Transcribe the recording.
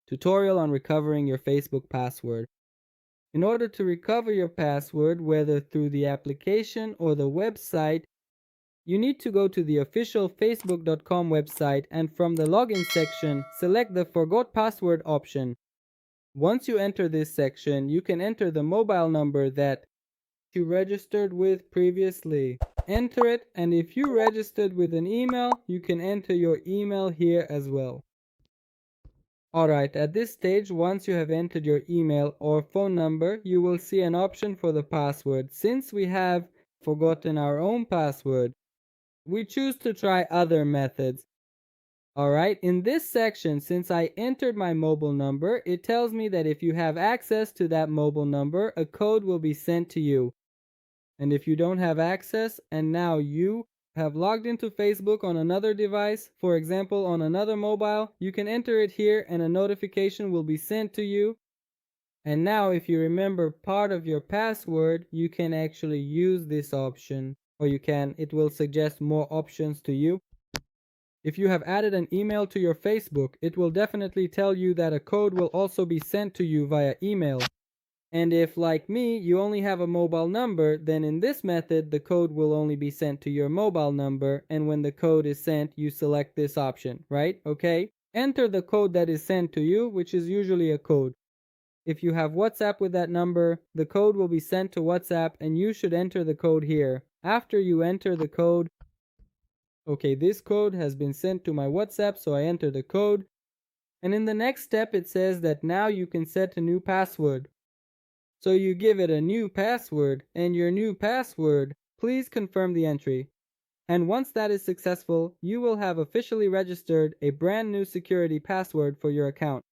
Tutorial on recovering your Facebook password. In order to recover your password, whether through the application or the website, you need to go to the official facebook.com website and from the login section, select the Forgot Password option. Once you enter this section, you can enter the mobile number that you registered with previously. Enter it, and if you registered with an email, you can enter your email here as well. Alright, at this stage, once you have entered your email or phone number, you will see an option for the password. Since we have forgotten our own password, we choose to try other methods. Alright, in this section, since I entered my mobile number, it tells me that if you have access to that mobile number, a code will be sent to you. And if you don't have access and now you have logged into Facebook on another device, for example on another mobile, you can enter it here and a notification will be sent to you. And now if you remember part of your password, you can actually use this option, or it will suggest more options to you. If you have added an email to your Facebook, it will definitely tell you that a code will also be sent to you via email. And if, like me, you only have a mobile number, then in this method, the code will only be sent to your mobile number, and when the code is sent, you select this option, right? Okay? Enter the code that is sent to you, which is usually a code. If you have WhatsApp with that number, the code will be sent to WhatsApp, and you should enter the code here. After you enter the code, okay, this code has been sent to my WhatsApp, so I enter the code. And in the next step, it says that now you can set a new password. So you give it a new password, and your new password, please confirm the entry. And once that is successful, you will have officially registered a brand new security password for your account.